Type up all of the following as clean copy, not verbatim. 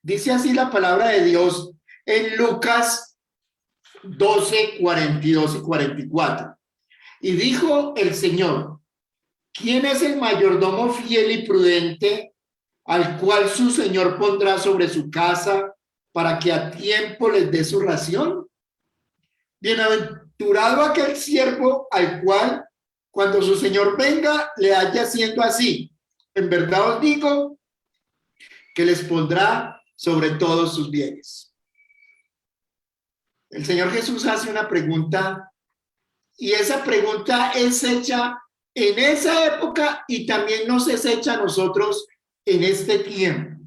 Dice así la palabra de Dios en Lucas 12, 42 y 44. Y dijo el Señor: ¿quién es el mayordomo fiel y prudente al cual su señor pondrá sobre su casa para que a tiempo les dé su ración? Bienaventurado aquel siervo al cual, cuando su señor venga, le haya haciendo así. En verdad os digo que les pondrá sobre todos sus bienes. El Señor Jesús hace una pregunta, y esa pregunta es hecha en esa época y también nos es hecha a nosotros en este tiempo.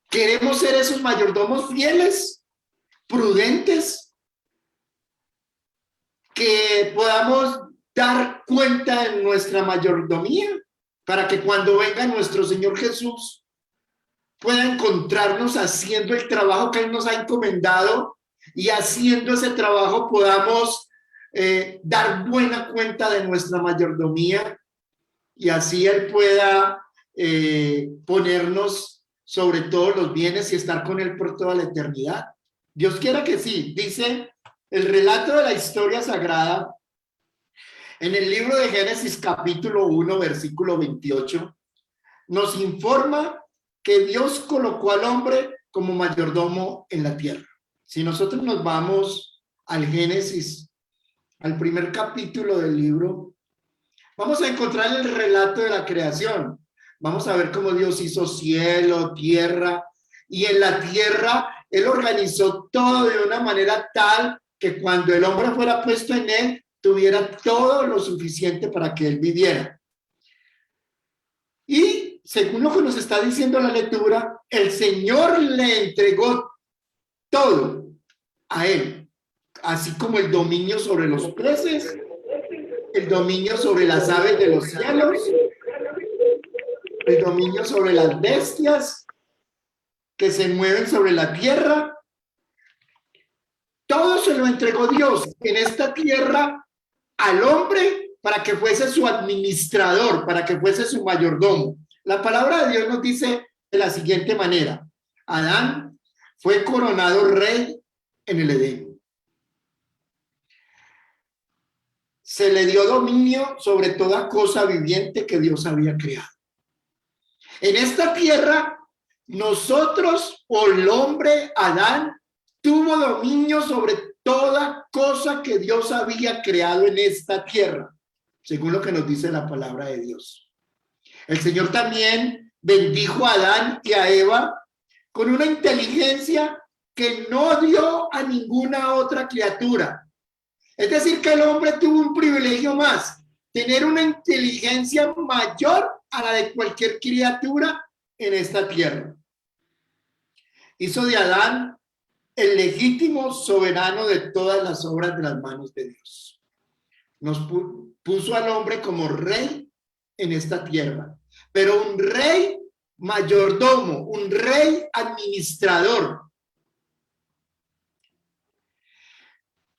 ¿Queremos ser esos mayordomos fieles, prudentes, que podamos dar cuenta en nuestra mayordomía para que cuando venga nuestro Señor Jesús pueda encontrarnos haciendo el trabajo que Él nos ha encomendado, y haciendo ese trabajo podamos dar buena cuenta de nuestra mayordomía, y así Él pueda ponernos sobre todos los bienes y estar con Él por toda la eternidad? Dios quiera que sí. Dice el relato de la historia sagrada en el libro de Génesis capítulo 1 versículo 28, nos informa que Dios colocó al hombre como mayordomo en la tierra. Si nosotros nos vamos al Génesis, al primer capítulo del libro, vamos a encontrar el relato de la creación. Vamos a ver cómo Dios hizo cielo, tierra, y en la tierra Él organizó todo de una manera tal que cuando el hombre fuera puesto en él, tuviera todo lo suficiente para que él viviera. Y según lo que nos está diciendo la lectura, el Señor le entregó todo a él, así como el dominio sobre los peces, el dominio sobre las aves de los cielos, el dominio sobre las bestias que se mueven sobre la tierra. Todo se lo entregó Dios en esta tierra al hombre para que fuese su administrador, para que fuese su mayordomo. La palabra de Dios nos dice de la siguiente manera: Adán fue coronado rey en el Edén. Se le dio dominio sobre toda cosa viviente que Dios había creado. En esta tierra, nosotros, o el hombre, Adán, tuvo dominio sobre toda cosa que Dios había creado en esta tierra, según lo que nos dice la palabra de Dios. El Señor también bendijo a Adán y a Eva con una inteligencia que no dio a ninguna otra criatura. Es decir, que el hombre tuvo un privilegio más, tener una inteligencia mayor a la de cualquier criatura en esta tierra. Hizo de Adán el legítimo soberano de todas las obras de las manos de Dios. Nos puso al hombre como rey en esta tierra, pero un rey mayordomo, un rey administrador.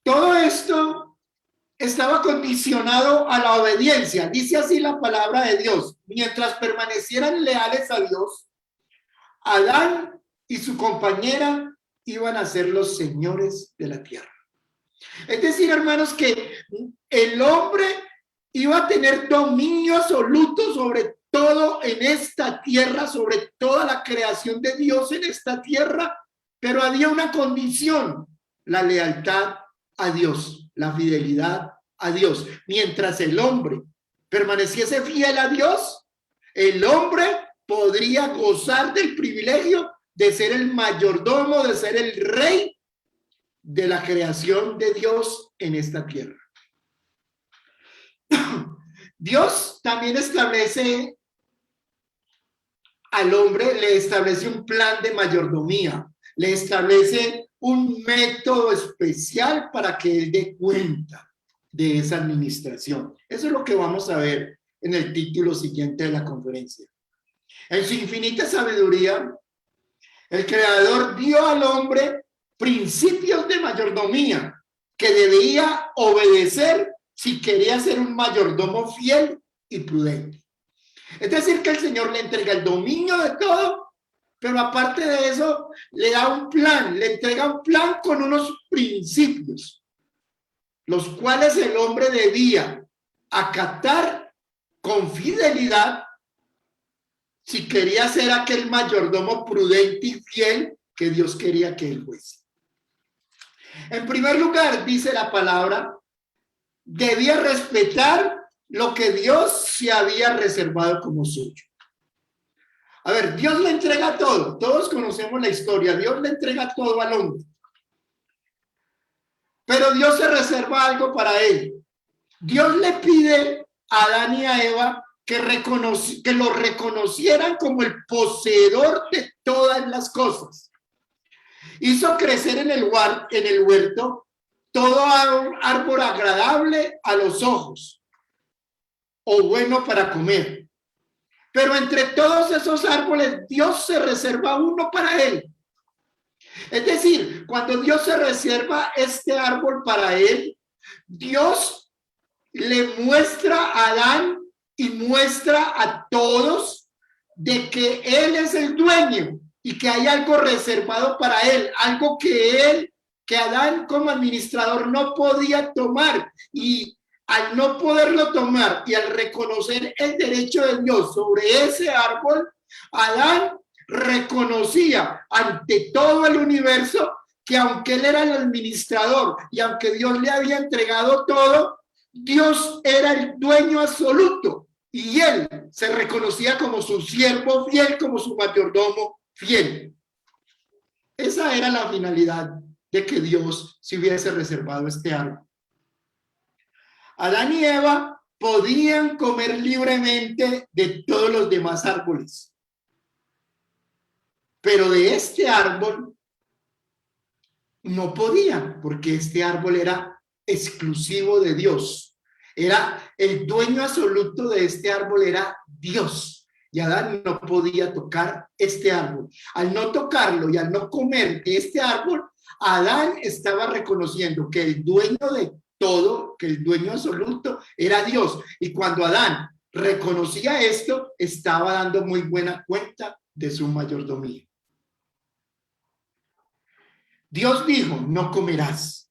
Todo esto estaba condicionado a la obediencia. Dice así la palabra de Dios: mientras permanecieran leales a Dios, Adán y su compañera iban a ser los señores de la tierra. Es decir, hermanos, que el hombre iba a tener dominio absoluto sobre todo en esta tierra, sobre toda la creación de Dios en esta tierra, pero había una condición: la lealtad a Dios, la fidelidad a Dios. Mientras el hombre permaneciese fiel a Dios, el hombre podría gozar del privilegio de ser el mayordomo, de ser el rey de la creación de Dios en esta tierra. Dios también establece al hombre, le establece un plan de mayordomía, le establece un método especial para que él dé cuenta de esa administración. Eso es lo que vamos a ver en el título siguiente de la conferencia. En su infinita sabiduría, el Creador dio al hombre principios de mayordomía que debía obedecer si quería ser un mayordomo fiel y prudente. Es decir, que el Señor le entrega el dominio de todo, Pero aparte de eso, le da un plan, le entrega un plan con unos principios, los cuales el hombre debía acatar con fidelidad si quería ser aquel mayordomo prudente y fiel que Dios quería que él fuese. En primer lugar, dice la palabra, debía respetar lo que Dios se había reservado como suyo. A ver, Dios le entrega todo. Todos conocemos la historia. Dios le entrega todo al hombre. Pero Dios se reserva algo para él. Dios le pide a Adán y a Eva que lo reconocieran como el poseedor de todas las cosas. Hizo crecer en el huerto todo árbol agradable a los ojos o bueno para comer. Pero entre todos esos árboles, Dios se reserva uno para él. Es decir, cuando Dios se reserva este árbol para él, Dios le muestra a Adán y muestra a todos de que él es el dueño y que hay algo reservado para él, algo que Adán como administrador no podía tomar, y al no poderlo tomar y al reconocer el derecho de Dios sobre ese árbol, Adán reconocía ante todo el universo que aunque él era el administrador y aunque Dios le había entregado todo, Dios era el dueño absoluto y él se reconocía como su siervo fiel, como su mayordomo fiel. Esa era la finalidad de que Dios se hubiese reservado este árbol. Adán y Eva podían comer libremente de todos los demás árboles, pero de este árbol no podían, porque este árbol era exclusivo de Dios. Era el dueño absoluto de este árbol, era Dios. Y Adán no podía tocar este árbol. Al no tocarlo y al no comer de este árbol, Adán estaba reconociendo que el dueño de todo, que el dueño absoluto era Dios. Y cuando Adán reconocía esto, estaba dando muy buena cuenta de su mayordomía. Dios dijo, no comerás.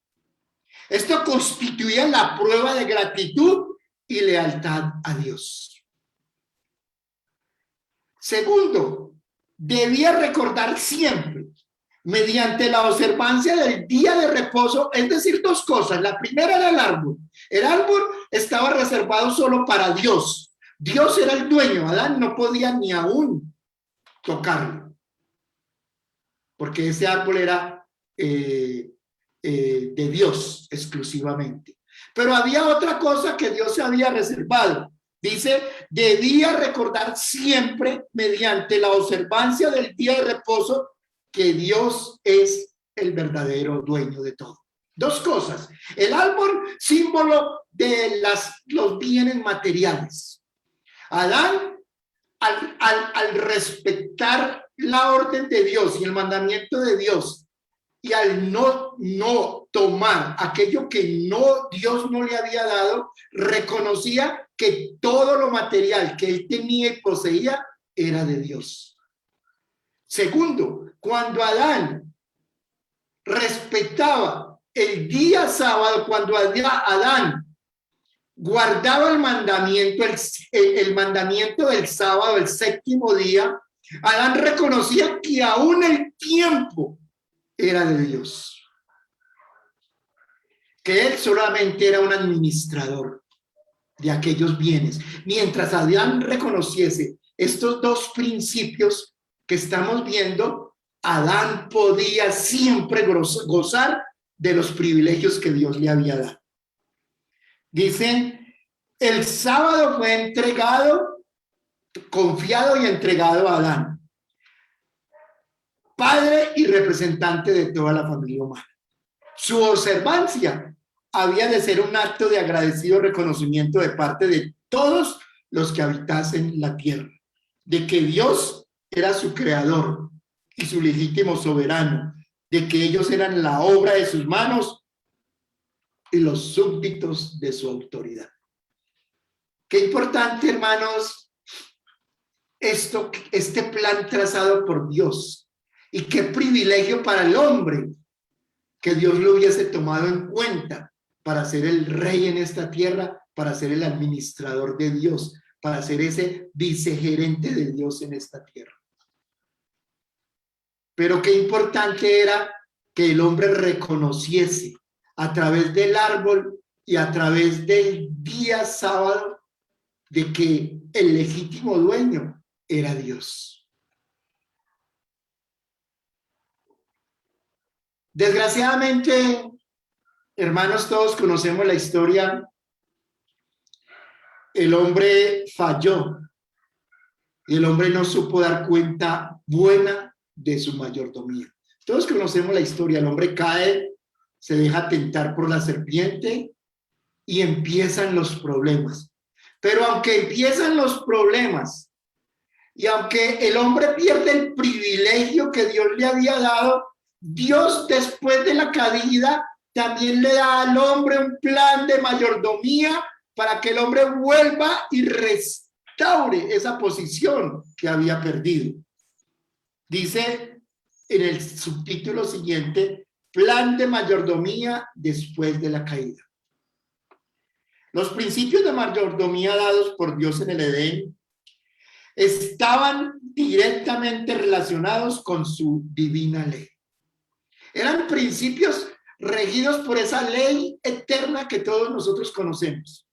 Esto constituía la prueba de gratitud y lealtad a Dios. Segundo, debía recordar siempre, mediante la observancia del día de reposo, es decir, dos cosas. La primera era el árbol. El árbol estaba reservado solo para Dios. Dios era el dueño. Adán no podía ni aún tocarlo, porque ese árbol era de Dios exclusivamente. Pero había otra cosa que Dios se había reservado. Dice, debía recordar siempre, mediante la observancia del día de reposo, que Dios es el verdadero dueño de todo. Dos cosas. El árbol, símbolo de los bienes materiales. Adán, al respetar la orden de Dios y el mandamiento de Dios, y al no tomar aquello que Dios no le había dado, reconocía que todo lo material que él tenía y poseía era de Dios. Segundo, cuando Adán respetaba el día sábado, cuando Adán guardaba el mandamiento, el mandamiento del sábado, el séptimo día, Adán reconocía que aún el tiempo era de Dios, que él solamente era un administrador de aquellos bienes. Mientras Adán reconociese estos dos principios que estamos viendo, Adán podía siempre gozar de los privilegios que Dios le había dado. Dicen, el sábado fue entregado, confiado y entregado a Adán, padre y representante de toda la familia humana. Su observancia había de ser un acto de agradecido reconocimiento de parte de todos los que habitasen la tierra, de que Dios era su creador y su legítimo soberano, de que ellos eran la obra de sus manos y los súbditos de su autoridad. Qué importante, hermanos, este plan trazado por Dios. Y qué privilegio para el hombre que Dios lo hubiese tomado en cuenta para ser el rey en esta tierra, para ser el administrador de Dios, para ser ese vicegerente de Dios en esta tierra. Pero qué importante era que el hombre reconociese a través del árbol y a través del día sábado de que el legítimo dueño era Dios. Desgraciadamente, hermanos, todos conocemos la historia. El hombre falló y el hombre no supo dar cuenta buena de su mayordomía. Todos conocemos la historia. El hombre cae, se deja tentar por la serpiente y empiezan los problemas. Pero aunque empiezan los problemas y aunque el hombre pierde el privilegio que Dios le había dado, Dios, después de la caída, también le da al hombre un plan de mayordomía para que el hombre vuelva y restaure esa posición que había perdido. Dice en el subtítulo siguiente, plan de mayordomía después de la caída. Los principios de mayordomía dados por Dios en el Edén estaban directamente relacionados con su divina ley. Eran principios regidos por esa ley eterna que todos nosotros conocemos.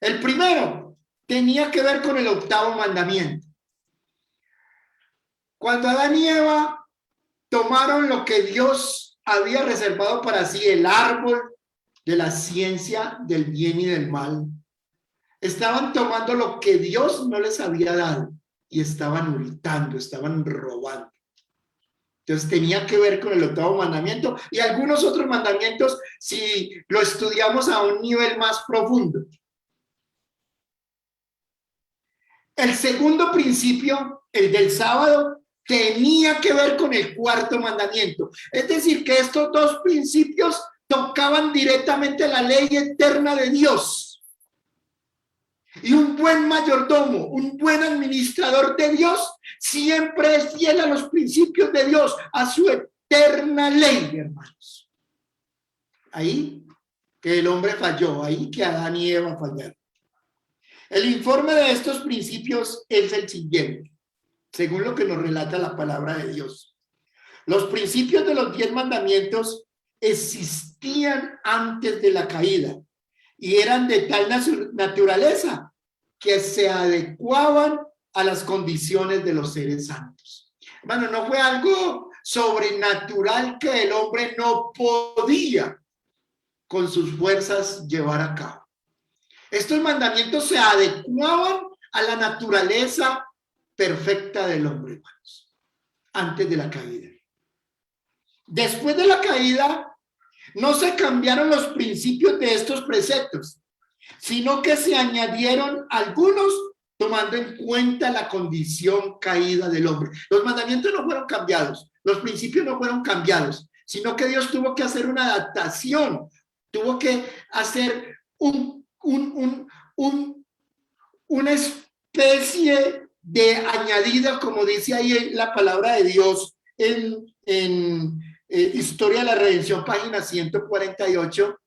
El primero tenía que ver con el octavo mandamiento. Cuando Adán y Eva tomaron lo que Dios había reservado para sí, el árbol de la ciencia del bien y del mal, estaban tomando lo que Dios no les había dado y estaban hurtando, estaban robando. Entonces tenía que ver con el octavo mandamiento y algunos otros mandamientos si lo estudiamos a un nivel más profundo. El segundo principio, el del sábado, tenía que ver con el cuarto mandamiento. Es decir, que estos dos principios tocaban directamente la ley eterna de Dios. Y un buen mayordomo, un buen administrador de Dios, siempre es fiel a los principios de Dios, a su eterna ley, hermanos. Ahí que el hombre falló, ahí que Adán y Eva fallaron. El informe de estos principios es el siguiente, según lo que nos relata la palabra de Dios. Los principios de los 10 mandamientos existían antes de la caída y eran de tal naturaleza que se adecuaban a las condiciones de los seres santos. Hermano, no fue algo sobrenatural que el hombre no podía con sus fuerzas llevar a cabo. Estos mandamientos se adecuaban a la naturaleza perfecta del hombre, hermanos, antes de la caída. Después de la caída, no se cambiaron los principios de estos preceptos, sino que se añadieron algunos tomando en cuenta la condición caída del hombre. Los mandamientos no fueron cambiados, los principios no fueron cambiados, sino que Dios tuvo que hacer una adaptación, tuvo que hacer una especie de añadida, como dice ahí la palabra de Dios en Historia de la Redención, página 148,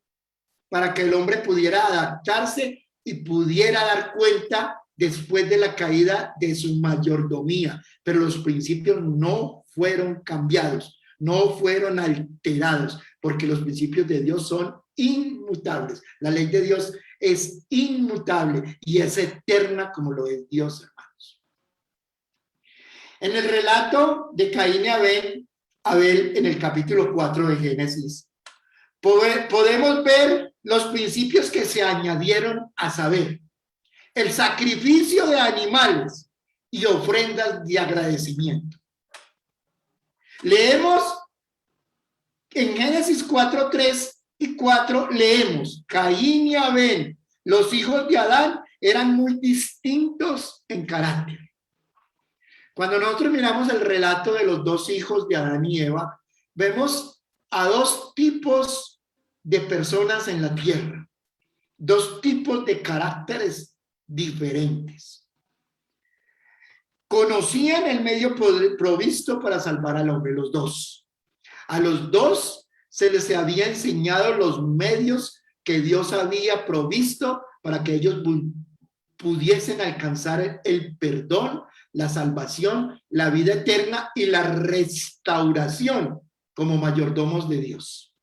para que el hombre pudiera adaptarse y pudiera dar cuenta después de la caída de su mayordomía. Pero los principios no fueron cambiados, no fueron alterados, porque los principios de Dios son inmutables. La ley de Dios es inmutable y es eterna como lo es Dios, hermanos. En el relato de Caín y Abel en el capítulo 4 de Génesis, podemos ver los principios que se añadieron, a saber, el sacrificio de animales y ofrendas de agradecimiento. Leemos en Génesis 4, 3 y 4, leemos, Caín y Abel, los hijos de Adán, eran muy distintos en carácter. Cuando nosotros miramos el relato de los dos hijos de Adán y Eva, vemos a dos tipos de personas en la tierra, dos tipos de caracteres diferentes. conocían el medio provisto para salvar al hombre, los dos. A los dos se les había enseñado los medios que Dios había provisto para que ellos pudiesen alcanzar el perdón, la salvación, la vida eterna y la restauración como mayordomos de Dios.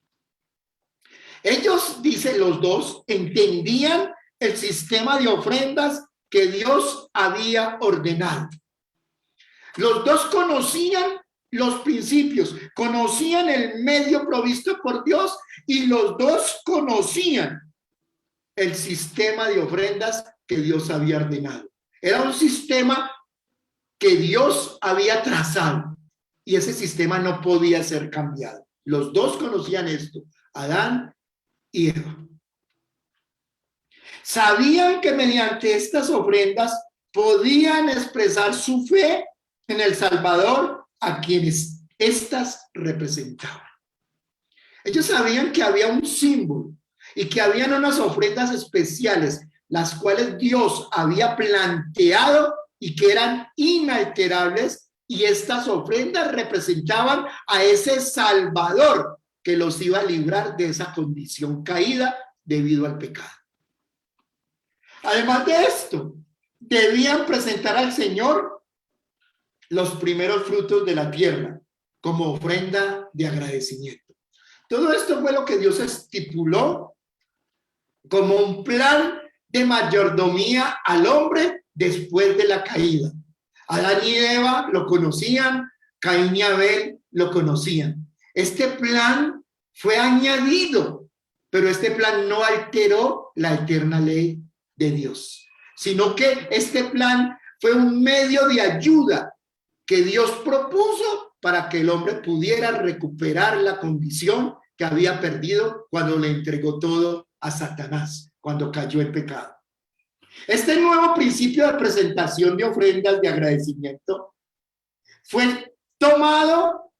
Ellos, dice los dos, entendían el sistema de ofrendas que Dios había ordenado. Los dos conocían los principios, conocían el medio provisto por Dios y los dos conocían el sistema de ofrendas que Dios había ordenado. Era un sistema que Dios había trazado y ese sistema no podía ser cambiado. Los dos conocían esto, Adán y Eva. Sabían que mediante estas ofrendas podían expresar su fe en el Salvador a quienes éstas representaban. Ellos sabían que había un símbolo y que habían unas ofrendas especiales, las cuales Dios había planteado y que eran inalterables, y estas ofrendas representaban a ese Salvador que los iba a librar de esa condición caída debido al pecado. Además de esto, debían presentar al Señor los primeros frutos de la tierra como ofrenda de agradecimiento. Todo esto fue lo que Dios estipuló como un plan de mayordomía al hombre después de la caída. Adán y Eva lo conocían, Caín y Abel lo conocían. Este plan fue añadido, pero este plan no alteró la eterna ley de Dios, sino que este plan fue un medio de ayuda que Dios propuso para que el hombre pudiera recuperar la condición que había perdido cuando le entregó todo a Satanás, cuando cayó en pecado. Este nuevo principio de presentación de ofrendas de agradecimiento fue tomando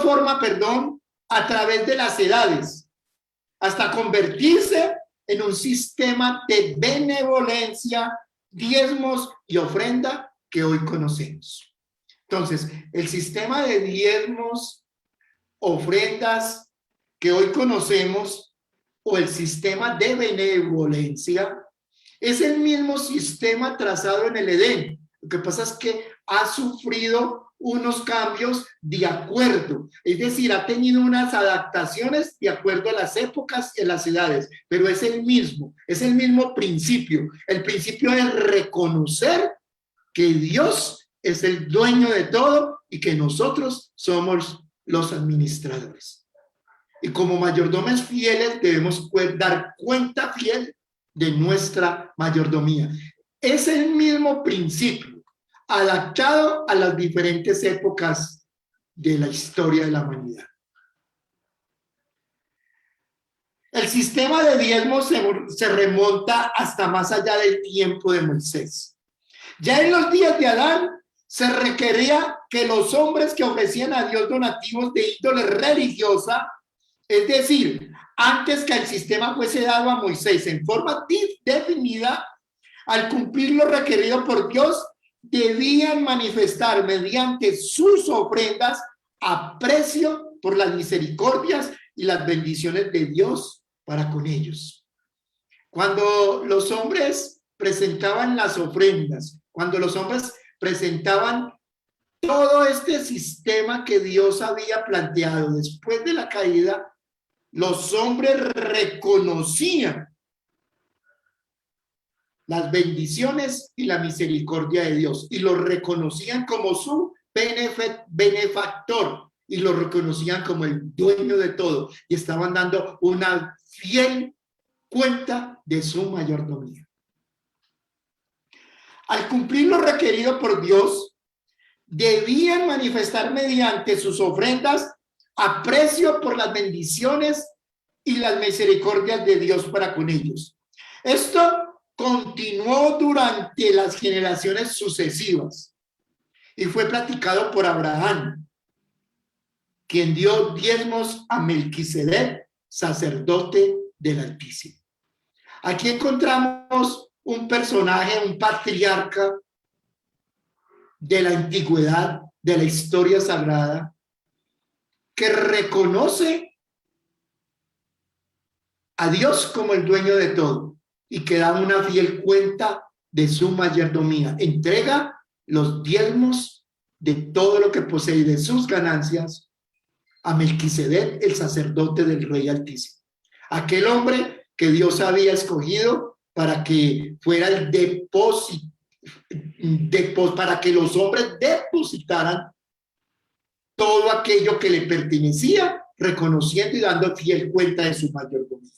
forma, a través de las edades, hasta convertirse en un sistema de benevolencia, diezmos y ofrenda que hoy conocemos. Entonces, el sistema de diezmos, ofrendas que hoy conocemos, o el sistema de benevolencia, es el mismo sistema trazado en el Edén. Lo que pasa es que ha sufrido unos cambios de acuerdo, es decir, ha tenido unas adaptaciones de acuerdo a las épocas y a las edades, pero es el mismo principio. El principio es reconocer que Dios es el dueño de todo y que nosotros somos los administradores. Y como mayordomos fieles debemos dar cuenta fiel de nuestra mayordomía. Es el mismo principio, adaptado a las diferentes épocas de la historia de la humanidad. El sistema de diezmos se remonta hasta más allá del tiempo de Moisés. Ya en los días de Adán se requería que los hombres que ofrecían a Dios donativos de índole religiosa, es decir, antes que el sistema fuese dado a Moisés en forma definida, al cumplir lo requerido por Dios, debían manifestar mediante sus ofrendas aprecio por las misericordias y las bendiciones de Dios para con ellos. Cuando los hombres presentaban las ofrendas, cuando los hombres presentaban todo este sistema que Dios había planteado después de la caída, los hombres reconocían las bendiciones y la misericordia de Dios y lo reconocían como su benefactor y lo reconocían como el dueño de todo y estaban dando una fiel cuenta de su mayordomía. Al cumplir lo requerido por Dios, debían manifestar mediante sus ofrendas aprecio por las bendiciones y las misericordias de Dios para con ellos. Esto continuó durante las generaciones sucesivas y fue practicado por Abraham, quien dio diezmos a Melquisedec, sacerdote del Altísimo. Aquí encontramos un personaje, un patriarca de la antigüedad, de la historia sagrada, que reconoce a Dios como el dueño de todo y que da una fiel cuenta de su mayordomía. Entrega los diezmos de todo lo que posee y de sus ganancias a Melquisedec, el sacerdote del Rey Altísimo. Aquel hombre que Dios había escogido para que fuera el depósito, para que los hombres depositaran todo aquello que le pertenecía, reconociendo y dando fiel cuenta de su mayordomía.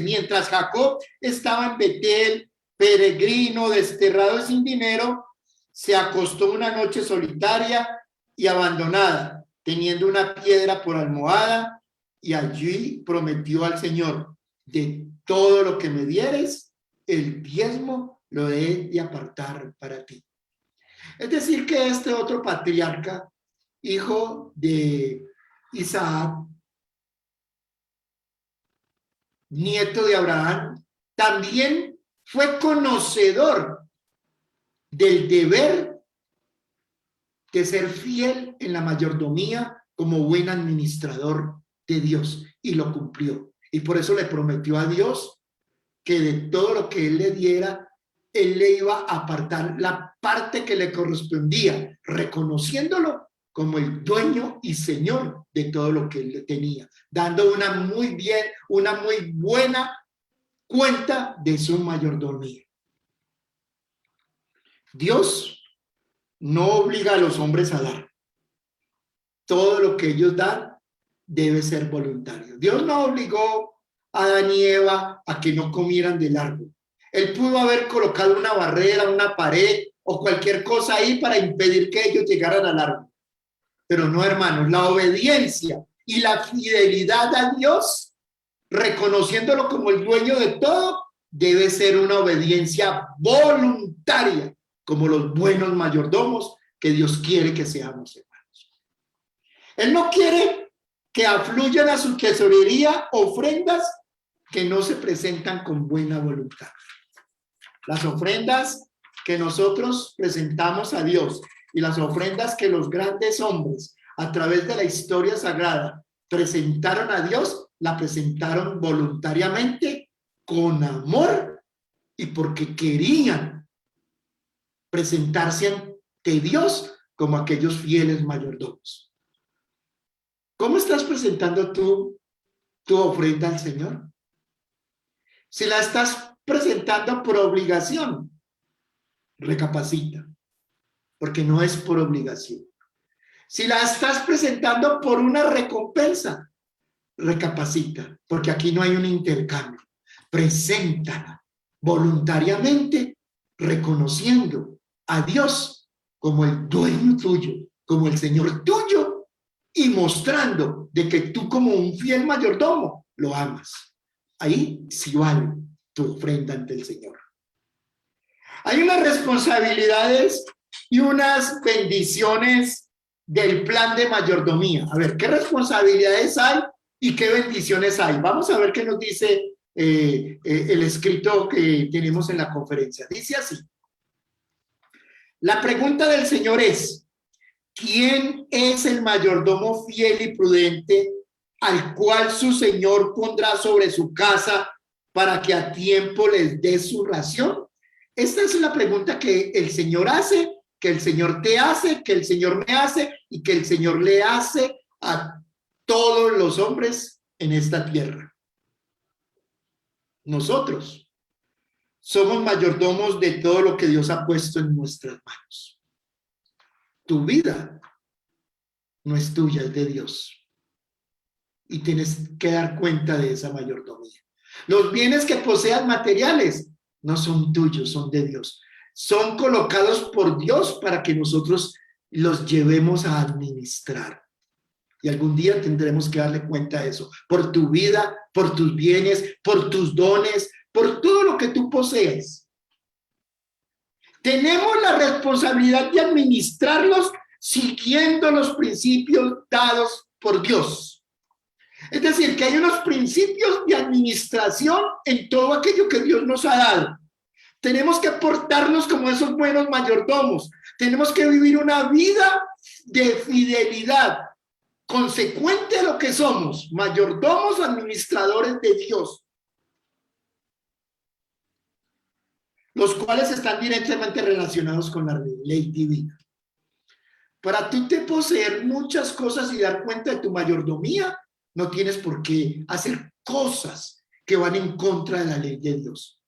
Mientras Jacob estaba en Betel, peregrino, desterrado y sin dinero, se acostó una noche solitaria y abandonada, teniendo una piedra por almohada, y allí prometió al Señor: de todo lo que me dieres, el diezmo lo he de apartar para ti. Es decir, que este otro patriarca, hijo de Isaac, nieto de Abraham, también fue conocedor del deber de ser fiel en la mayordomía como buen administrador de Dios, y lo cumplió. Y por eso le prometió a Dios que de todo lo que él le diera, él le iba a apartar la parte que le correspondía, reconociéndolo como el dueño y señor de todo lo que él tenía, dando una muy buena cuenta de su mayordomía. Dios no obliga a los hombres a dar. Todo lo que ellos dan debe ser voluntario. Dios no obligó a Adán y Eva a que no comieran del árbol. Él pudo haber colocado una barrera, una pared o cualquier cosa ahí para impedir que ellos llegaran al árbol. Pero no, hermanos, la obediencia y la fidelidad a Dios, reconociéndolo como el dueño de todo, debe ser una obediencia voluntaria, como los buenos mayordomos que Dios quiere que seamos, hermanos. Él no quiere que afluyan a su tesorería ofrendas que no se presentan con buena voluntad. Las ofrendas que nosotros presentamos a Dios y las ofrendas que los grandes hombres a través de la historia sagrada presentaron a Dios, la presentaron voluntariamente, con amor y porque querían presentarse ante Dios como aquellos fieles mayordomos. ¿Cómo estás presentando tú tu ofrenda al Señor? Si la estás presentando por obligación, recapacita, porque no es por obligación. Si la estás presentando por una recompensa, recapacita, porque aquí no hay un intercambio. Preséntala voluntariamente, reconociendo a Dios como el dueño tuyo, como el Señor tuyo, y mostrando de que tú como un fiel mayordomo lo amas. Ahí sí vale tu ofrenda ante el Señor. Hay unas responsabilidades y unas bendiciones del plan de mayordomía. A ver, ¿qué responsabilidades hay y qué bendiciones hay? Vamos a ver qué nos dice el escrito que tenemos en la conferencia. Dice así: la pregunta del Señor es: ¿quién es el mayordomo fiel y prudente al cual su Señor pondrá sobre su casa para que a tiempo les dé su ración? Esta es la pregunta que el Señor hace, que el Señor te hace, que el Señor me hace y que el Señor le hace a todos los hombres en esta tierra. Nosotros somos mayordomos de todo lo que Dios ha puesto en nuestras manos. Tu vida no es tuya, es de Dios. Y tienes que dar cuenta de esa mayordomía. Los bienes que poseas materiales no son tuyos, son de Dios. Son colocados por Dios para que nosotros los llevemos a administrar. Y algún día tendremos que darle cuenta de eso. Por tu vida, por tus bienes, por tus dones, por todo lo que tú posees. Tenemos la responsabilidad de administrarlos siguiendo los principios dados por Dios. Es decir, que hay unos principios de administración en todo aquello que Dios nos ha dado. Tenemos que portarnos como esos buenos mayordomos. Tenemos que vivir una vida de fidelidad, consecuente a lo que somos, mayordomos, administradores de Dios, los cuales están directamente relacionados con la ley divina. Para tú te poseer muchas cosas y dar cuenta de tu mayordomía, no tienes por qué hacer cosas que van en contra de la ley de Dios.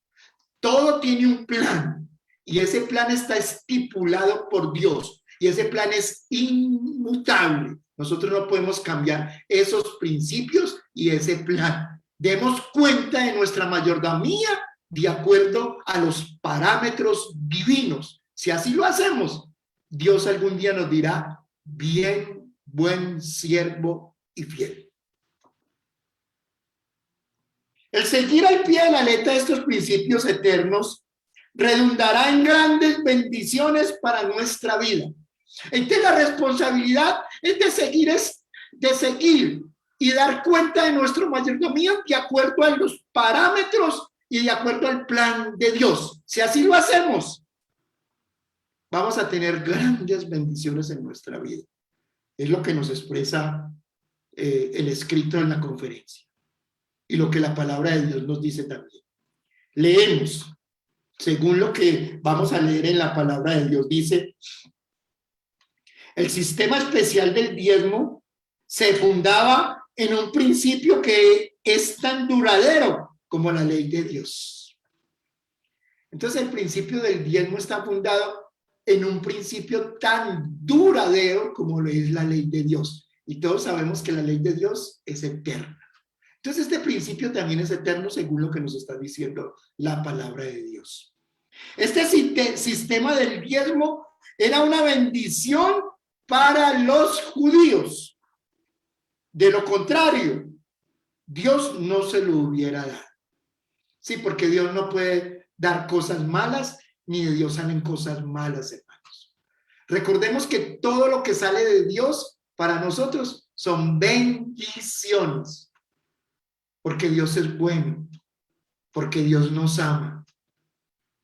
Todo tiene un plan y ese plan está estipulado por Dios y ese plan es inmutable. Nosotros no podemos cambiar esos principios y ese plan. Demos cuenta de nuestra mayordomía de acuerdo a los parámetros divinos. Si así lo hacemos, Dios algún día nos dirá, bien, buen siervo y fiel. El seguir al pie de la letra de estos principios eternos redundará en grandes bendiciones para nuestra vida. Entonces la responsabilidad es de seguir y dar cuenta de nuestra mayordomía de acuerdo a los parámetros y de acuerdo al plan de Dios. Si así lo hacemos, vamos a tener grandes bendiciones en nuestra vida. Es lo que nos expresa el escrito en la conferencia y lo que la palabra de Dios nos dice también. Leemos, según lo que vamos a leer en la palabra de Dios, dice, el sistema especial del diezmo se fundaba en un principio que es tan duradero como la ley de Dios. Entonces el principio del diezmo está fundado en un principio tan duradero como lo es la ley de Dios. Y todos sabemos que la ley de Dios es eterna. Entonces este principio también es eterno según lo que nos está diciendo la palabra de Dios. Este sistema del diezmo era una bendición para los judíos. De lo contrario, Dios no se lo hubiera dado. Sí, porque Dios no puede dar cosas malas, ni de Dios salen cosas malas, hermanos. Recordemos que todo lo que sale de Dios para nosotros son bendiciones. Porque Dios es bueno, porque Dios nos ama,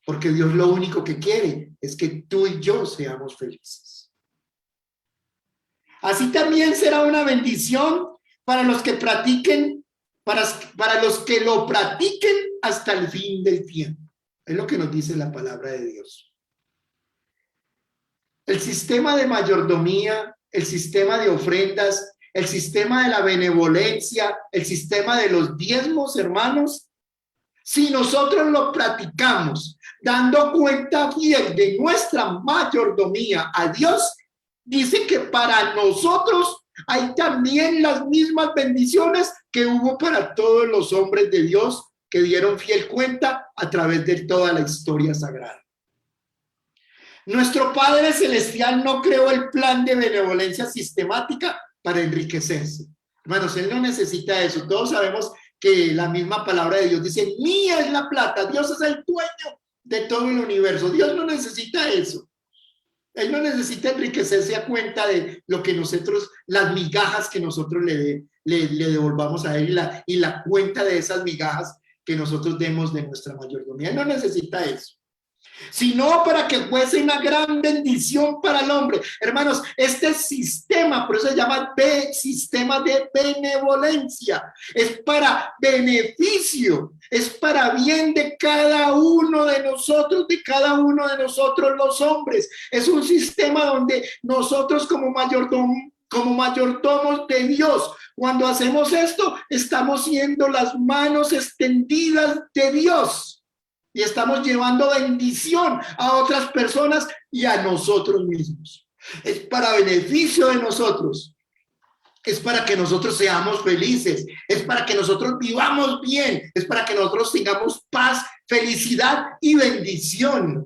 porque Dios lo único que quiere es que tú y yo seamos felices. Así también será una bendición para los que practiquen, para los que lo practiquen hasta el fin del tiempo. Es lo que nos dice la palabra de Dios. El sistema de mayordomía, el sistema de ofrendas, el sistema de la benevolencia, el sistema de los diezmos, hermanos, si nosotros lo practicamos, dando cuenta bien de nuestra mayordomía a Dios, dice que para nosotros hay también las mismas bendiciones que hubo para todos los hombres de Dios que dieron fiel cuenta a través de toda la historia sagrada. Nuestro Padre Celestial no creó el plan de benevolencia sistemática para enriquecerse. Hermanos, Él no necesita eso. Todos sabemos que la misma palabra de Dios dice, mía es la plata, Dios es el dueño de todo el universo. Dios no necesita eso. Él no necesita enriquecerse a cuenta de lo que nosotros, las migajas que nosotros le devolvamos a Él y la cuenta de esas migajas que nosotros demos de nuestra mayordomía. Él no necesita eso, sino para que fuese una gran bendición para el hombre. Hermanos, este sistema, por eso se llama sistema de benevolencia, es para beneficio, es para bien de cada uno de nosotros, los hombres. Es un sistema donde nosotros como mayordomos de Dios, cuando hacemos esto, estamos siendo las manos extendidas de Dios. Y estamos llevando bendición a otras personas y a nosotros mismos. Es para beneficio de nosotros. Es para que nosotros seamos felices. Es para que nosotros vivamos bien. Es para que nosotros tengamos paz, felicidad y bendición.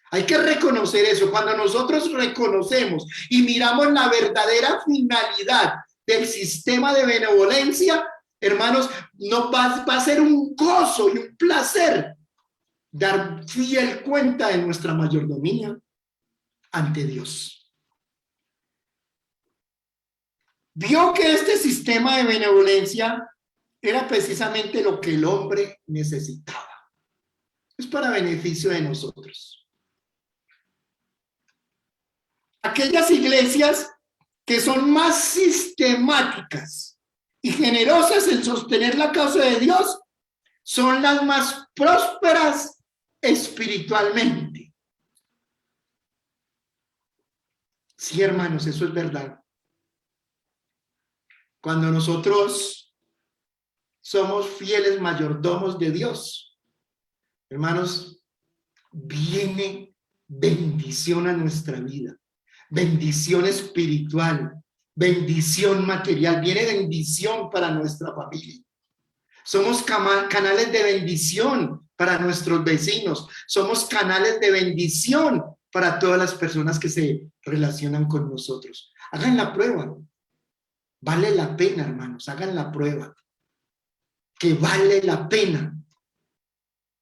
Hay que reconocer eso. Cuando nosotros reconocemos y miramos la verdadera finalidad del sistema de benevolencia, hermanos, no va a ser un gozo y un placer dar fiel cuenta de nuestra mayordomía ante Dios. Vio que este sistema de benevolencia era precisamente lo que el hombre necesitaba. es para beneficio de nosotros. Aquellas iglesias que son más sistemáticas y generosas en sostener la causa de Dios son las más prósperas espiritualmente. Sí, hermanos, eso es verdad. Cuando nosotros somos fieles mayordomos de Dios, hermanos, viene bendición a nuestra vida, bendición espiritual, bendición material, viene bendición para nuestra familia. Somos canales de bendición para nuestros vecinos, somos canales de bendición para todas las personas que se relacionan con nosotros. Hagan la prueba. Vale la pena, hermanos, hagan la prueba. Que vale la pena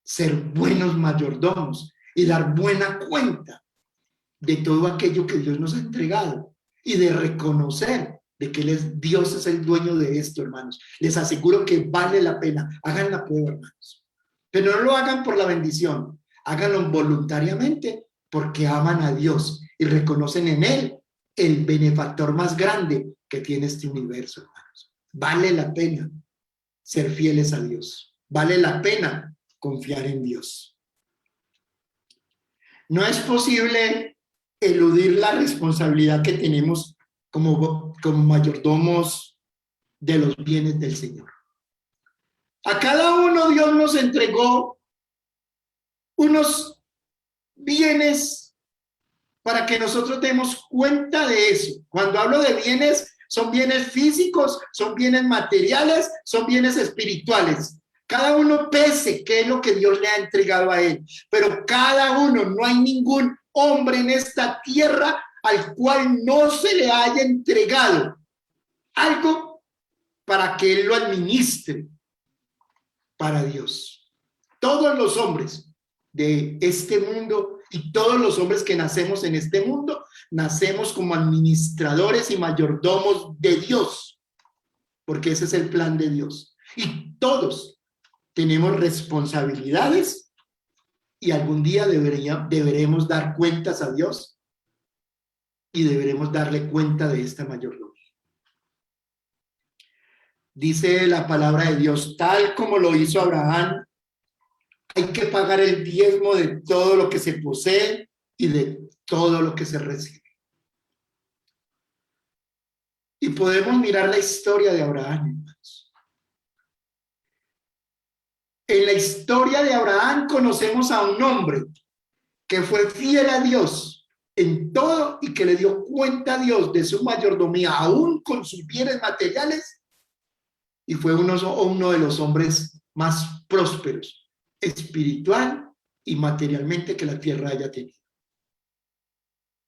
ser buenos mayordomos y dar buena cuenta de todo aquello que Dios nos ha entregado y de reconocer de que Dios es el dueño de esto, hermanos. Les aseguro que vale la pena. Hagan la prueba, hermanos. Pero no lo hagan por la bendición. Háganlo voluntariamente porque aman a Dios y reconocen en Él el benefactor más grande que tiene este universo, hermanos. Vale la pena ser fieles a Dios. Vale la pena confiar en Dios. No es posible eludir la responsabilidad que tenemos como mayordomos de los bienes del Señor. A cada uno Dios nos entregó unos bienes para que nosotros demos cuenta de eso. Cuando hablo de bienes, son bienes físicos, son bienes materiales, son bienes espirituales. Cada uno pese qué es lo que Dios le ha entregado a él. Pero cada uno, no hay ningún hombre en esta tierra al cual no se le haya entregado algo para que él lo administre para Dios. Todos los hombres de este mundo y todos los hombres que nacemos en este mundo, nacemos como administradores y mayordomos de Dios, porque ese es el plan de Dios. Y todos tenemos responsabilidades y algún día deberemos dar cuentas a Dios y deberemos darle cuenta de esta mayordomía. Dice la palabra de Dios, tal como lo hizo Abraham, hay que pagar el diezmo de todo lo que se posee y de todo lo que se recibe. Y podemos mirar la historia de Abraham, hermanos. En la historia de Abraham conocemos a un hombre que fue fiel a Dios en todo y que le dio cuenta a Dios de su mayordomía, aún con sus bienes materiales, y fue uno de los hombres más prósperos espiritual y materialmente que la tierra haya tenido.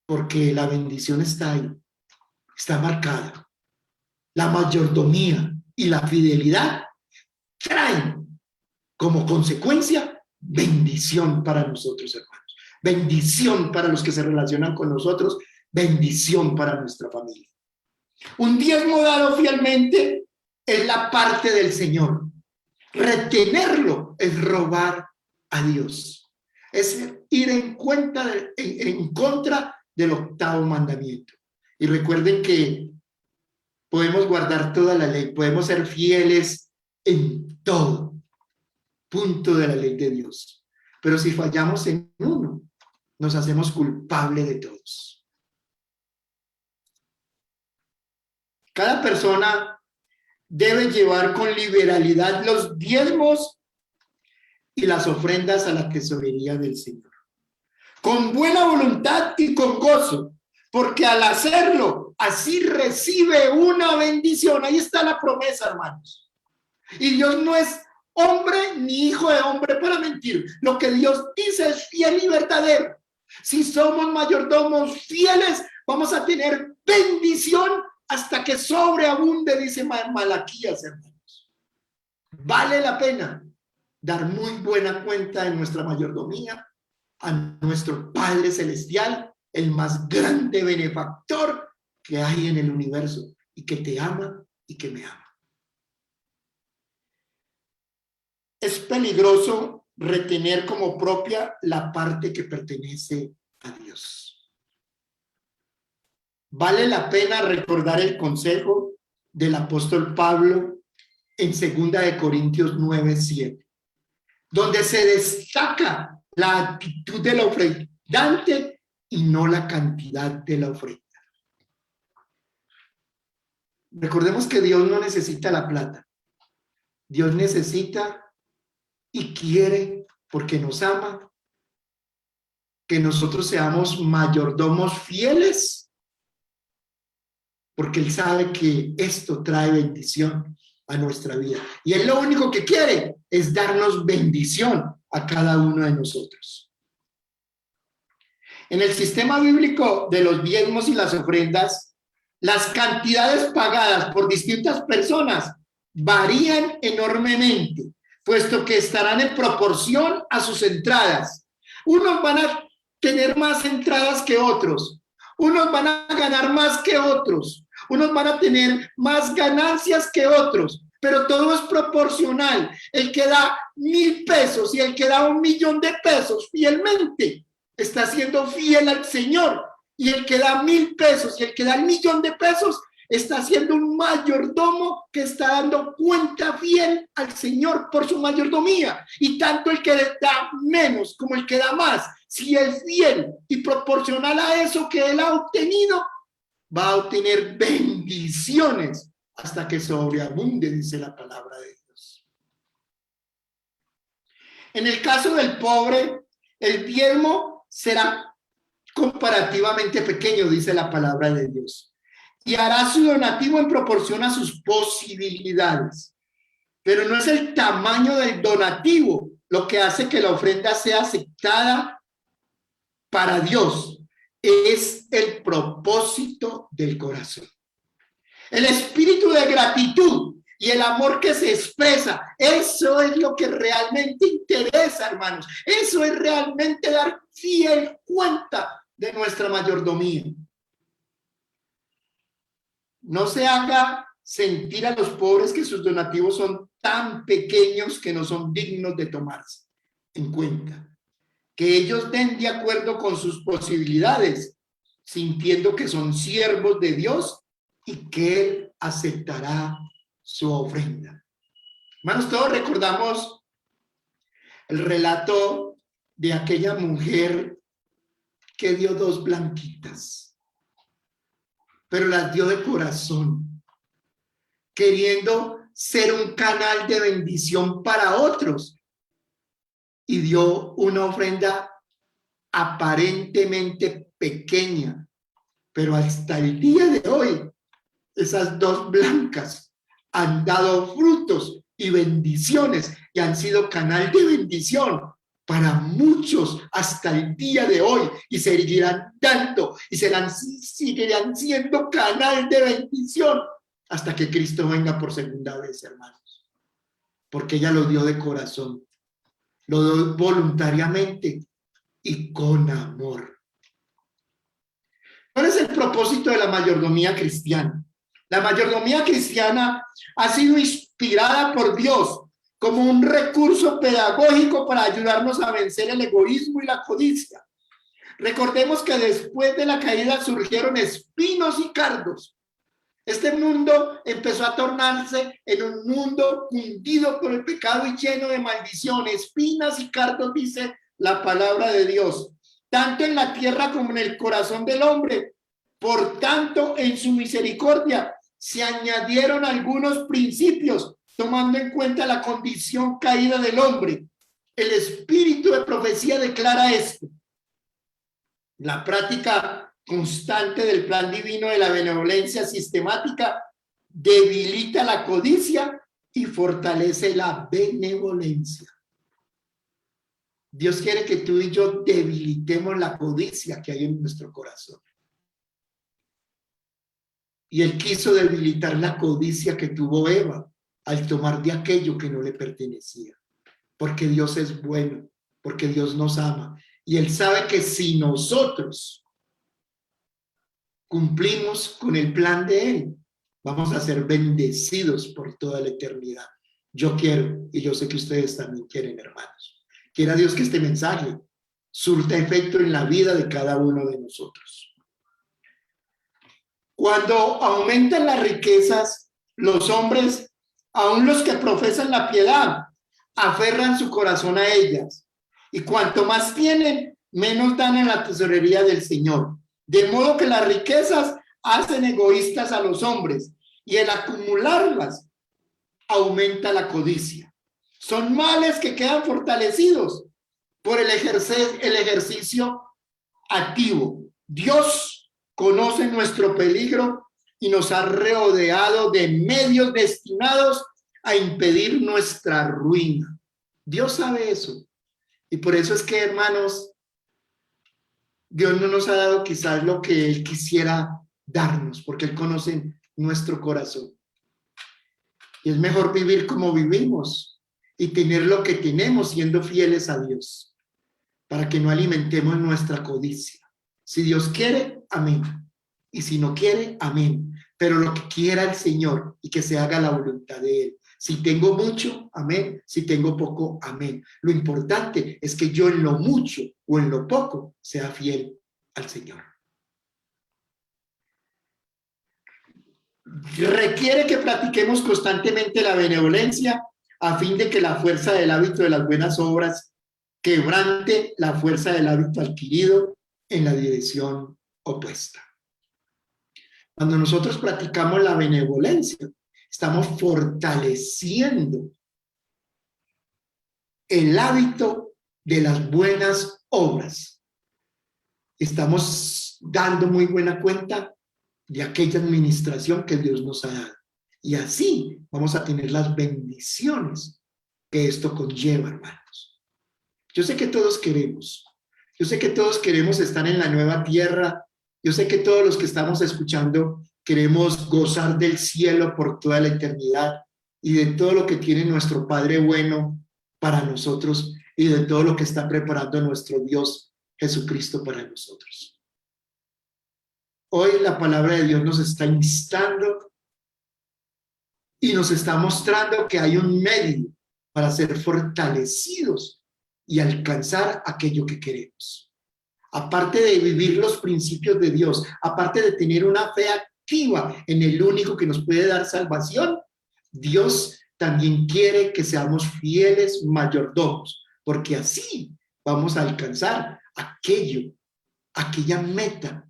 Porque la bendición está ahí, está marcada. La mayordomía y la fidelidad traen como consecuencia bendición para nosotros, hermanos. Bendición para los que se relacionan con nosotros, bendición para nuestra familia. Un diezmo dado fielmente es la parte del Señor. Retenerlo es robar a Dios. Es ir en contra del octavo mandamiento. Y recuerden que podemos guardar toda la ley, podemos ser fieles en todo punto de la ley de Dios. Pero si fallamos en uno, nos hacemos culpables de todos. Cada persona debe llevar con liberalidad los diezmos y las ofrendas a la tesorería del Señor. Con buena voluntad y con gozo, porque al hacerlo, así recibe una bendición. Ahí está la promesa, hermanos. Y Dios no es hombre ni hijo de hombre para mentir. Lo que Dios dice es fiel y verdadero. Si somos mayordomos fieles, vamos a tener bendición hasta que sobreabunde, dice Malaquías, hermanos. Vale la pena dar muy buena cuenta de nuestra mayordomía a nuestro Padre Celestial, el más grande benefactor que hay en el universo y que te ama y que me ama. Es peligroso retener como propia la parte que pertenece a Dios. Vale la pena recordar el consejo del apóstol Pablo en 2 Corintios 9:7, donde se destaca la actitud del ofrendante y no la cantidad de la ofrenda. Recordemos que Dios no necesita la plata. Dios necesita y quiere, porque nos ama, que nosotros seamos mayordomos fieles, porque Él sabe que esto trae bendición a nuestra vida. Y Él lo único que quiere es darnos bendición a cada uno de nosotros. En el sistema bíblico de los diezmos y las ofrendas, las cantidades pagadas por distintas personas varían enormemente, puesto que estarán en proporción a sus entradas. Unos van a tener más entradas que otros, unos van a ganar más que otros, unos van a tener más ganancias que otros, pero todo es proporcional. El que da 1,000 pesos y el que da 1,000,000 de pesos fielmente está siendo fiel al Señor, y el que da 1,000 pesos y el que da 1,000,000 de pesos está siendo un mayordomo que está dando cuenta fiel al Señor por su mayordomía. Y tanto el que da menos como el que da más, si es fiel y proporcional a eso que él ha obtenido, va a obtener bendiciones hasta que sobreabunde, dice la palabra de Dios. En el caso del pobre, el diezmo será comparativamente pequeño, dice la palabra de Dios, y hará su donativo en proporción a sus posibilidades. Pero no es el tamaño del donativo lo que hace que la ofrenda sea aceptada para Dios, es el propósito del corazón. El espíritu de gratitud y el amor que se expresa, eso es lo que realmente interesa, hermanos. Eso es realmente dar fiel cuenta de nuestra mayordomía. No se haga sentir a los pobres que sus donativos son tan pequeños que no son dignos de tomarse en cuenta. Que ellos den de acuerdo con sus posibilidades, sintiendo que son siervos de Dios y que Él aceptará su ofrenda. Hermanos, todos recordamos el relato de aquella mujer que dio 2 blanquitas, pero las dio de corazón, queriendo ser un canal de bendición para otros, y dio una ofrenda aparentemente pequeña, pero hasta el día de hoy esas 2 blancas han dado frutos y bendiciones y han sido canal de bendición para muchos hasta el día de hoy, y seguirán dando y seguirán siendo canal de bendición hasta que Cristo venga por segunda vez, hermanos, porque ella lo dio de corazón, lo dio voluntariamente y con amor. ¿Cuál es el propósito de la mayordomía cristiana? La mayordomía cristiana ha sido inspirada por Dios como un recurso pedagógico para ayudarnos a vencer el egoísmo y la codicia. Recordemos que después de la caída surgieron espinos y cardos. Este mundo empezó a tornarse en un mundo hundido por el pecado y lleno de maldición, espinas y cardos, dice la palabra de Dios, tanto en la tierra como en el corazón del hombre. Por tanto, en su misericordia se añadieron algunos principios, tomando en cuenta la condición caída del hombre. El espíritu de profecía declara esto: la práctica constante del plan divino de la benevolencia sistemática debilita la codicia y fortalece la benevolencia. Dios quiere que tú y yo debilitemos la codicia que hay en nuestro corazón. Y Él quiso debilitar la codicia que tuvo Eva al tomar de aquello que no le pertenecía. Porque Dios es bueno, porque Dios nos ama. Y Él sabe que si nosotros cumplimos con el plan de Él, vamos a ser bendecidos por toda la eternidad. Yo quiero, y yo sé que ustedes también quieren, hermanos, Quiera Dios que este mensaje surta efecto en la vida de cada uno de nosotros. Cuando aumentan las riquezas, los hombres, aun los que profesan la piedad, aferran su corazón a ellas. Y cuanto más tienen, menos dan en la tesorería del Señor. De modo que las riquezas hacen egoístas a los hombres, y el acumularlas aumenta la codicia. Son males que quedan fortalecidos por el ejercicio activo. Dios conoce nuestro peligro y nos ha rodeado de medios destinados a impedir nuestra ruina. Dios sabe eso. Y por eso es que, hermanos, Dios no nos ha dado quizás lo que Él quisiera darnos, porque Él conoce nuestro corazón. Y es mejor vivir como vivimos y tener lo que tenemos siendo fieles a Dios, para que no alimentemos nuestra codicia. Si Dios quiere, amén. Y si no quiere, amén. Pero lo que quiera el Señor y que se haga la voluntad de Él. Si tengo mucho, amén. Si tengo poco, amén. Lo importante es que yo en lo mucho o en lo poco sea fiel al Señor. Requiere que practiquemos constantemente la benevolencia a fin de que la fuerza del hábito de las buenas obras quebrante la fuerza del hábito adquirido en la dirección opuesta. Cuando nosotros practicamos la benevolencia, estamos fortaleciendo el hábito de las buenas obras. Estamos dando muy buena cuenta de aquella administración que Dios nos ha dado. Y así vamos a tener las bendiciones que esto conlleva, hermanos. Yo sé que todos queremos. Yo sé que todos queremos estar en la nueva tierra. Yo sé que todos los que estamos escuchando queremos gozar del cielo por toda la eternidad y de todo lo que tiene nuestro Padre bueno para nosotros y de todo lo que está preparando nuestro Dios Jesucristo para nosotros. Hoy la palabra de Dios nos está instando y nos está mostrando que hay un medio para ser fortalecidos y alcanzar aquello que queremos. Aparte de vivir los principios de Dios, aparte de tener una fe activa en el único que nos puede dar salvación, Dios también quiere que seamos fieles mayordomos, porque así vamos a alcanzar aquella meta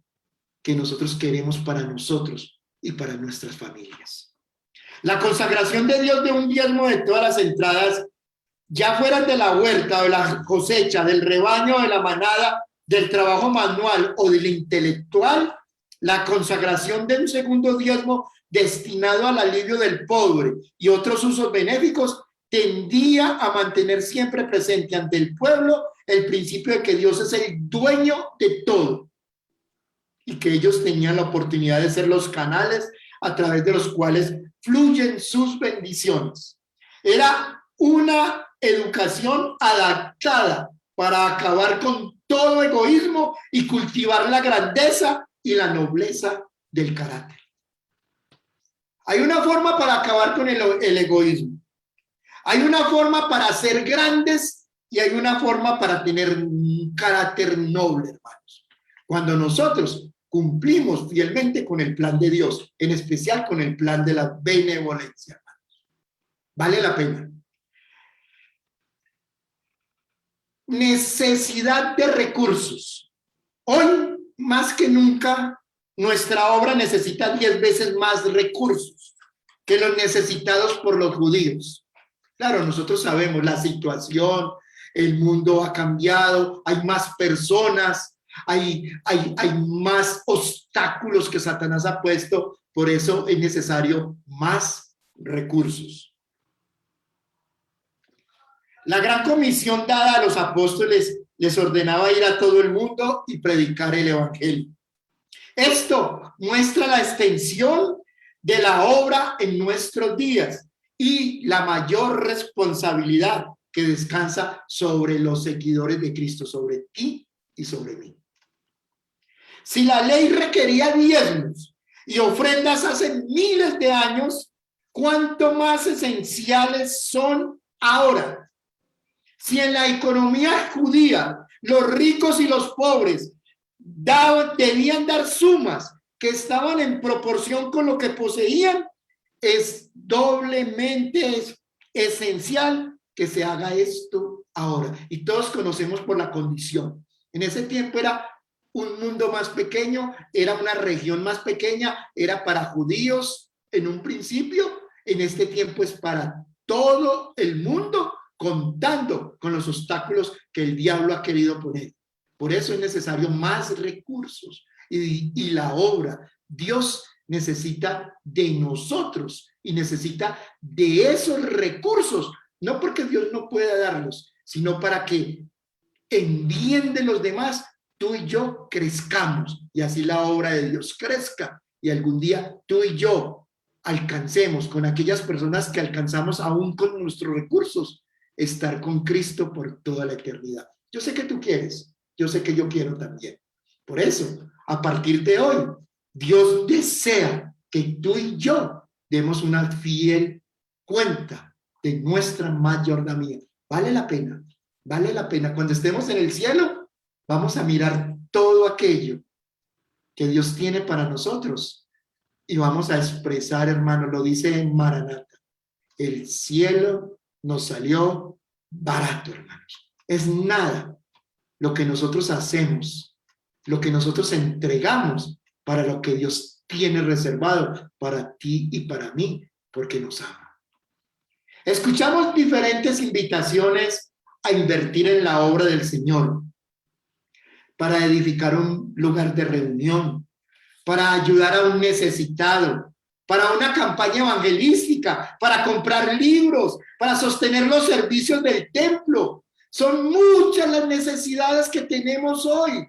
que nosotros queremos para nosotros y para nuestras familias. La consagración de Dios de un diezmo de todas las entradas, ya fueran de la huerta o de la cosecha, del rebaño, de la manada, del trabajo manual o del intelectual, la consagración de un segundo diezmo destinado al alivio del pobre y otros usos benéficos tendía a mantener siempre presente ante el pueblo el principio de que Dios es el dueño de todo y que ellos tenían la oportunidad de ser los canales a través de los cuales fluyen sus bendiciones. Era una educación adaptada para acabar con todo egoísmo y cultivar la grandeza y la nobleza del carácter. Hay una forma para acabar con el egoísmo. Hay una forma para ser grandes y hay una forma para tener un carácter noble, hermanos. Cuando nosotros cumplimos fielmente con el plan de Dios, en especial con el plan de la benevolencia, hermanos. Vale la pena. Necesidad de recursos. Hoy, más que nunca, nuestra obra necesita 10 veces más recursos que los necesitados por los judíos. Claro, nosotros sabemos la situación, el mundo ha cambiado, hay más personas, hay más obstáculos que Satanás ha puesto, por eso es necesario más recursos. La gran comisión dada a los apóstoles les ordenaba ir a todo el mundo y predicar el evangelio. Esto muestra la extensión de la obra en nuestros días y la mayor responsabilidad que descansa sobre los seguidores de Cristo, sobre ti y sobre mí. Si la ley requería diezmos y ofrendas hace miles de años, ¿cuánto más esenciales son ahora? Si en la economía judía los ricos y los pobres debían dar sumas que estaban en proporción con lo que poseían, es doblemente esencial que se haga esto ahora. Y todos conocemos por la condición. En ese tiempo era un mundo más pequeño, era una región más pequeña, era para judíos en un principio, en este tiempo es para todo el mundo, contando con los obstáculos que el diablo ha querido poner. Por eso es necesario más recursos y la obra. Dios necesita de nosotros y necesita de esos recursos, no porque Dios no pueda darlos, sino para que en bien de los demás tú y yo crezcamos y así la obra de Dios crezca y algún día tú y yo alcancemos con aquellas personas que alcanzamos aún con nuestros recursos, estar con Cristo por toda la eternidad. Yo sé que tú quieres, yo sé que yo quiero también. Por eso, a partir de hoy, Dios desea que tú y yo demos una fiel cuenta de nuestra mayordomía. Vale la pena, vale la pena. Cuando estemos en el cielo, vamos a mirar todo aquello que Dios tiene para nosotros y vamos a expresar, hermano, lo dice en Maranata, el cielo nos salió barato, hermanos. Es nada lo que nosotros hacemos, lo que nosotros entregamos para lo que Dios tiene reservado para ti y para mí, porque nos ama. Escuchamos diferentes invitaciones a invertir en la obra del Señor, para edificar un lugar de reunión, para ayudar a un necesitado, para una campaña evangelística, para comprar libros, para sostener los servicios del templo. Son muchas las necesidades que tenemos hoy.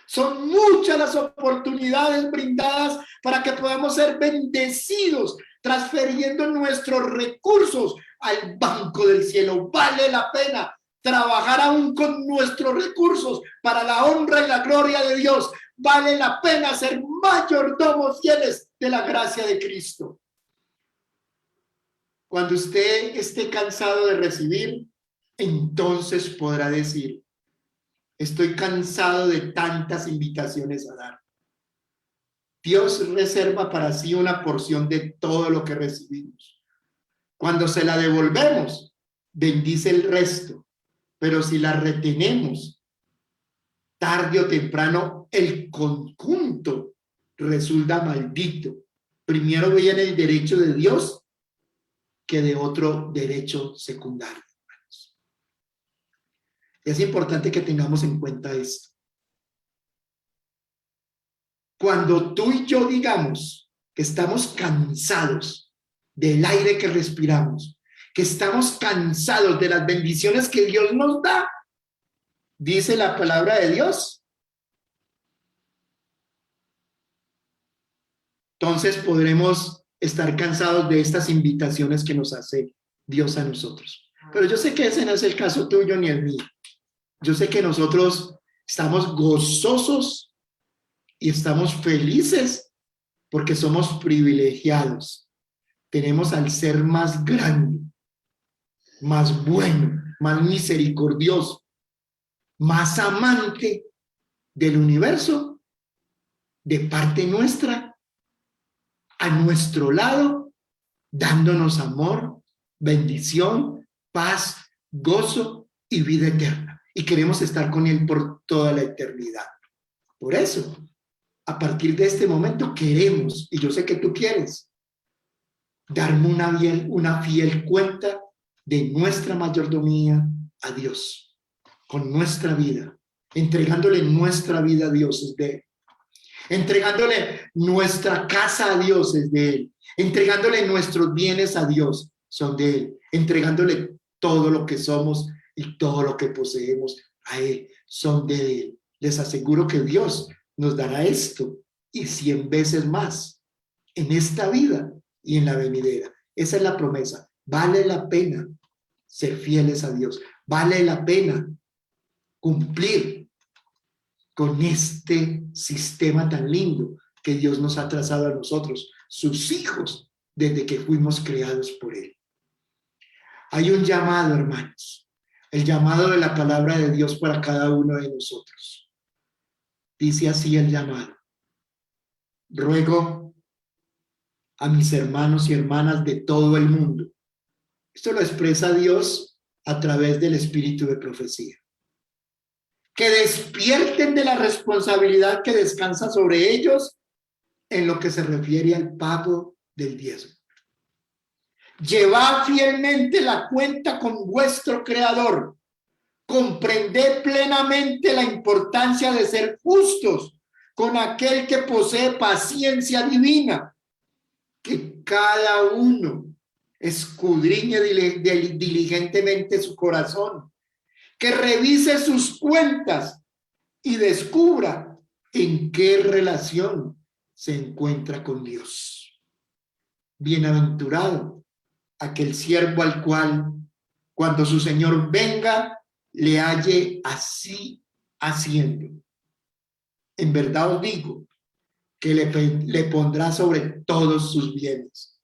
Son muchas las oportunidades brindadas para que podamos ser bendecidos, transfiriendo nuestros recursos al banco del cielo. Vale la pena trabajar aún con nuestros recursos para la honra y la gloria de Dios. Vale la pena ser mayordomos fieles de la gracia de Cristo. Cuando usted esté cansado de recibir, entonces podrá decir: estoy cansado de tantas invitaciones a dar. Dios reserva para sí una porción de todo lo que recibimos. Cuando se la devolvemos, bendice el resto. Pero si la retenemos, tarde o temprano el conjunto resulta maldito. Primero viene el derecho de Dios que de otro derecho secundario. Es importante que tengamos en cuenta esto. Cuando tú y yo digamos que estamos cansados del aire que respiramos, que estamos cansados de las bendiciones que Dios nos da, dice la palabra de Dios, entonces podremos estar cansados de estas invitaciones que nos hace Dios a nosotros. Pero yo sé que ese no es el caso tuyo ni el mío. Yo sé que nosotros estamos gozosos y estamos felices porque somos privilegiados. Tenemos al ser más grande, más bueno, más misericordioso, más amante del universo, de parte nuestra, a nuestro lado, dándonos amor, bendición, paz, gozo y vida eterna. Y queremos estar con Él por toda la eternidad. Por eso, a partir de este momento queremos, y yo sé que tú quieres, darme una fiel cuenta de nuestra mayordomía a Dios, con nuestra vida, entregándole nuestra vida a Dios es de Él, entregándole nuestra casa a Dios es de Él, entregándole nuestros bienes a Dios son de Él, entregándole todo lo que somos y todo lo que poseemos a Él son de Él. Les aseguro que Dios nos dará esto y 100 veces más en esta vida y en la venidera. Esa es la promesa. Vale la pena ser fieles a Dios. Vale la pena cumplir con este sistema tan lindo que Dios nos ha trazado a nosotros, sus hijos, desde que fuimos creados por Él. Hay un llamado, hermanos, el llamado de la palabra de Dios para cada uno de nosotros. Dice así el llamado: ruego a mis hermanos y hermanas de todo el mundo. Esto lo expresa Dios a través del espíritu de profecía. Que despierten de la responsabilidad que descansa sobre ellos en lo que se refiere al pago del diezmo. Llevad fielmente la cuenta con vuestro Creador. Comprended plenamente la importancia de ser justos con aquel que posee paciencia divina. Que cada uno escudriñe diligentemente su corazón, que revise sus cuentas y descubra en qué relación se encuentra con Dios. Bienaventurado aquel siervo al cual, cuando su Señor venga, le halle así haciendo. En verdad os digo que le pondrá sobre todos sus bienes.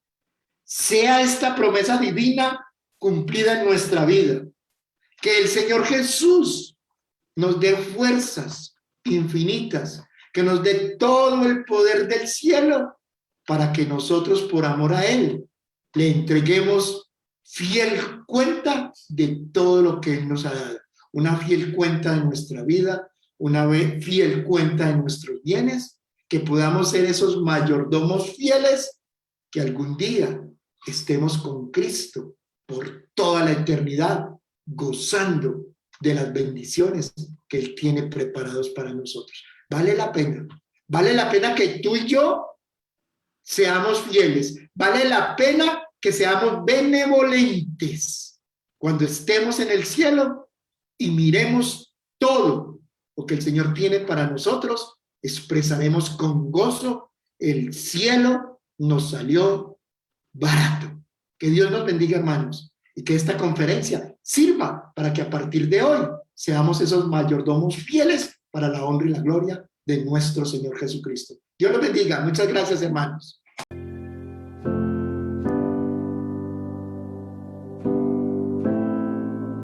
Sea esta promesa divina cumplida en nuestra vida. Que el Señor Jesús nos dé fuerzas infinitas, que nos dé todo el poder del cielo para que nosotros, por amor a Él, le entreguemos fiel cuenta de todo lo que Él nos ha dado. Una fiel cuenta de nuestra vida, una fiel cuenta de nuestros bienes, que podamos ser esos mayordomos fieles que algún día estemos con Cristo por toda la eternidad, gozando de las bendiciones que Él tiene preparados para nosotros. Vale la pena que tú y yo seamos fieles, vale la pena que seamos benevolentes cuando estemos en el cielo y miremos todo lo que el Señor tiene para nosotros. Expresaremos con gozo: el cielo nos salió barato. Que Dios nos bendiga, hermanos, y que esta conferencia sirva para que a partir de hoy seamos esos mayordomos fieles para la honra y la gloria de nuestro Señor Jesucristo. Dios los bendiga. Muchas gracias, hermanos.